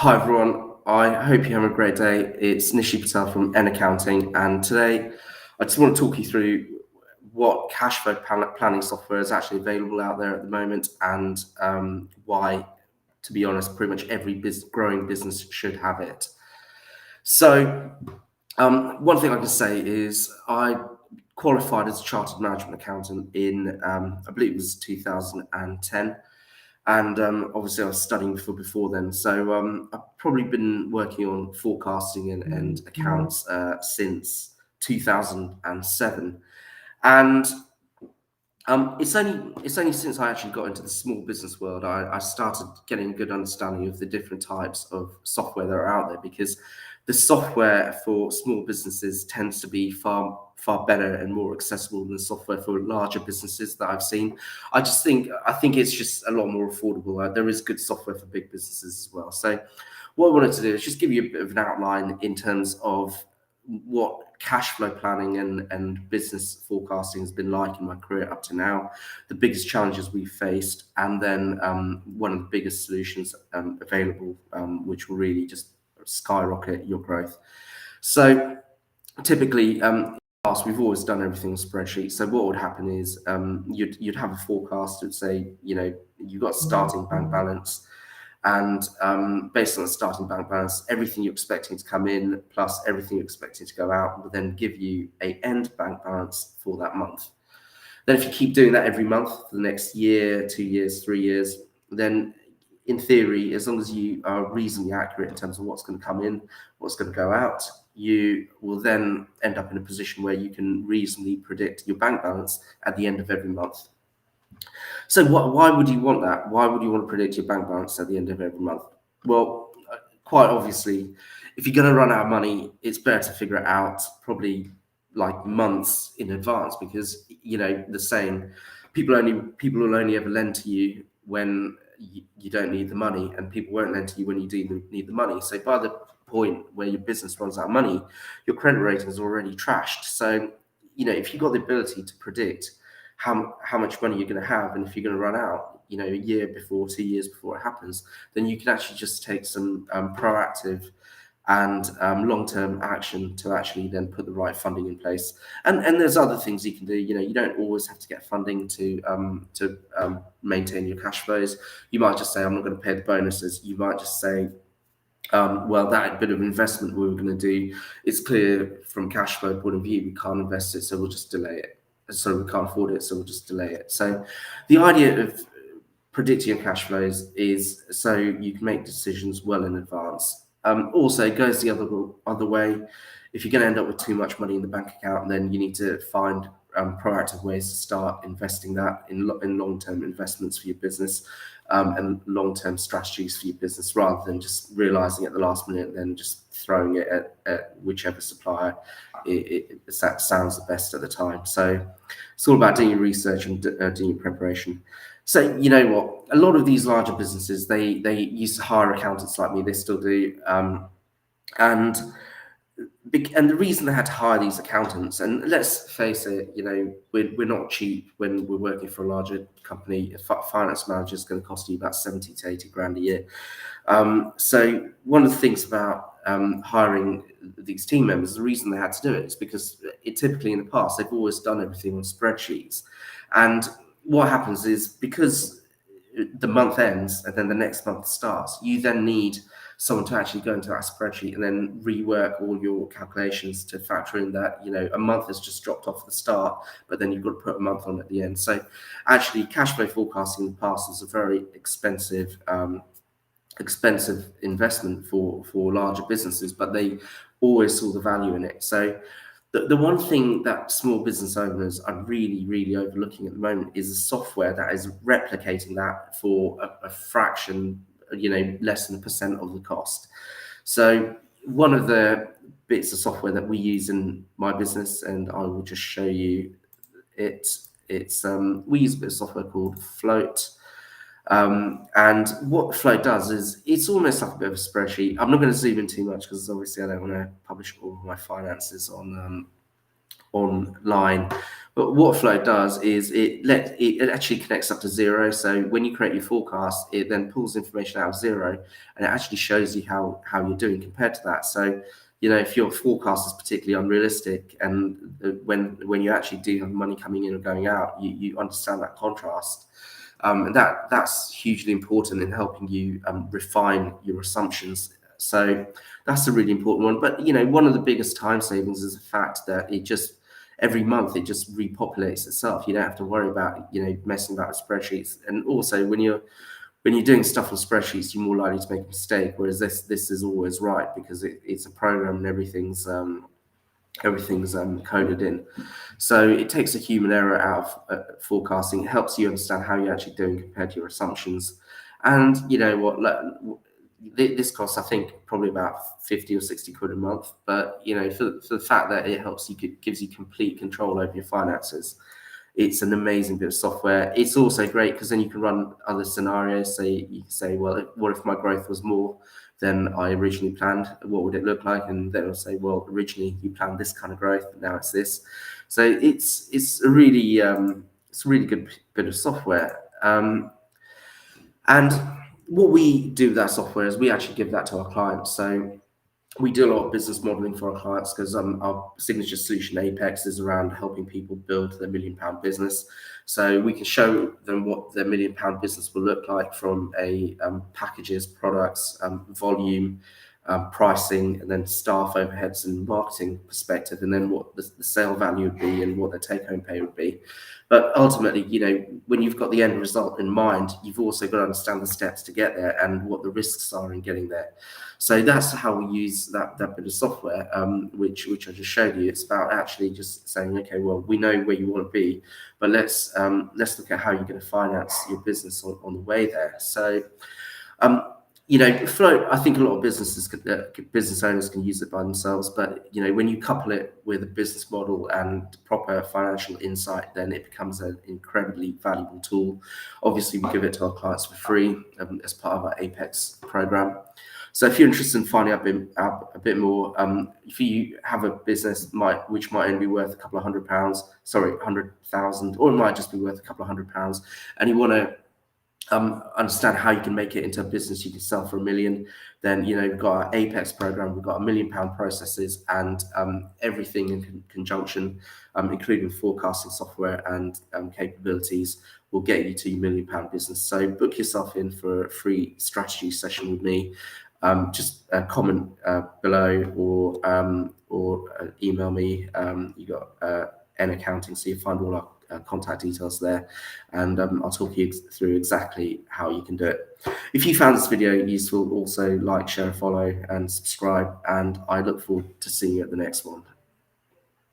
Hi everyone, I hope you're having a great day. It's Nishi Patel from N Accounting, and today I just want to talk you through what cash flow planning software is actually available out there at the moment, and why, to be honest, pretty much every growing business should have it. So, one thing I can say is I qualified as a chartered management accountant in, I believe it was 2010. And obviously I was studying before then. So I've probably been working on forecasting and accounts since 2007. And it's only since I actually got into the small business world I started getting a good understanding of the different types of software that are out there, because the software for small businesses tends to be far better and more accessible than software for larger businesses that I've seen. I think it's just a lot more affordable. There is good software for big businesses as well. So what I wanted to do is just give you a bit of an outline in terms of what cash flow planning and business forecasting has been like in my career up to now, the biggest challenges we've faced, and then one of the biggest solutions available, which will really just skyrocket your growth. So typically, in the past, we've always done everything on spreadsheets. So what would happen is you'd have a forecast that would say, you've got a starting bank balance, and based on the starting bank balance, everything you're expecting to come in plus everything you're expecting to go out will then give you an end bank balance for that month. Then if you keep doing that every month for the next year, 2 years, 3 years, then in theory, as long as you are reasonably accurate in terms of what's going to come in, what's going to go out, you will then end up in a position where you can reasonably predict your bank balance at the end of every month. So why would you want that? Why would you want to predict your bank balance at the end of every month? Well, quite obviously, if you're going to run out of money, it's better to figure it out probably like months in advance, because the saying, people will only ever lend to you when you don't need the money, and people won't lend to you when you do need the money. So by the point where your business runs out of money, your credit rating is already trashed. So if you've got the ability to predict how much money you're going to have, and if you're going to run out, a year before, 2 years before it happens, then you can actually just take some proactive and long-term action to actually then put the right funding in place. And there's other things you can do. You don't always have to get funding to maintain your cash flows. You might just say, I'm not going to pay the bonuses. You might just say, well, that bit of investment we were going to do, it's clear from cash flow point of view, we can't invest it, so we'll just delay it. So we can't afford it, so we'll just delay it. So the idea of predicting your cash flows is so you can make decisions well in advance. Also, it goes the other way. If you're going to end up with too much money in the bank account, then you need to find proactive ways to start investing that in long-term investments for your business, and long-term strategies for your business, rather than just realizing at the last minute and then just throwing it at whichever supplier that sounds the best at the time. So it's all about doing your research and doing your preparation. So you know what, a lot of these larger businesses, they used to hire accountants like me. They still do, and the reason they had to hire these accountants, and let's face it, we're not cheap when we're working for a larger company. A finance manager is going to cost you about 70 to 80 grand a year. So one of the things about hiring these team members, the reason they had to do it is because typically in the past, they've always done everything on spreadsheets. And what happens is, because the month ends and then the next month starts, you then need someone to actually go into that spreadsheet and then rework all your calculations to factor in that, a month has just dropped off the start, but then you've got to put a month on at the end. So actually, cash flow forecasting in the past was a very expensive investment for larger businesses, but they always saw the value in it. So the one thing that small business owners are really, really overlooking at the moment is the software that is replicating that for a fraction, less than 1% of the cost. So one of the bits of software that we use in my business, and I will just show you it. We use a bit of software called Float. And what Float does is, it's almost like a bit of a spreadsheet. I'm not going to zoom in too much because obviously I don't want to publish all of my finances on online. But what Flow does is it actually connects up to zero. So when you create your forecast, it then pulls information out of zero, and it actually shows you how you're doing compared to that. So if your forecast is particularly unrealistic, and when you actually do have money coming in and going out, you understand that contrast. And that's hugely important in helping you refine your assumptions. So that's a really important one. But one of the biggest time savings is the fact that every month it just repopulates itself. You don't have to worry about messing about with spreadsheets. And also when you're doing stuff on spreadsheets, you're more likely to make a mistake. Whereas this is always right, because it's a program and everything's coded in. So it takes a human error out of forecasting. It helps you understand how you're actually doing compared to your assumptions. And you know what, this costs, I think, probably about 50 or 60 quid a month. But for the fact that it gives you complete control over your finances, it's an amazing bit of software. It's also great because then you can run other scenarios. So you can say, well, what if my growth was more than I originally planned? What would it look like? And then it'll say, well, originally you planned this kind of growth, now it's this. So it's a really good bit of software. And what we do with that software is we actually give that to our clients. So we do a lot of business modeling for our clients, because our signature solution Apex is around helping people build their £1 million business. So we can show them what their £1 million business will look like from a packages, products, volume, pricing, and then staff overheads and marketing perspective, and then what the sale value would be and what their take-home pay would be. But ultimately, when you've got the end result in mind, you've also got to understand the steps to get there and what the risks are in getting there. So that's how we use that bit of software, which I just showed you. It's about actually just saying, okay, well, we know where you want to be, but let's look at how you're going to finance your business on the way there. So, Float, I think a lot of business owners can use it by themselves, but when you couple it with a business model and proper financial insight, then it becomes an incredibly valuable tool. Obviously, we give it to our clients for free as part of our Apex program. So if you're interested in finding out a bit more, if you have a business which might only be worth a couple of £100,000, or it might just be worth a couple of £100, and you want to understand how you can make it into a business you can sell for £1 million, then we've got our Apex program. We've got £1 million processes and everything in conjunction, including forecasting software and capabilities, will get you to your £1 million business. So book yourself in for a free strategy session with me. Just comment below, or email me. You got N Accounting, so you find all our contact details there, and I'll talk you through exactly how you can do it. If you found this video useful, also like, share, follow, and subscribe, and I look forward to seeing you at the next one.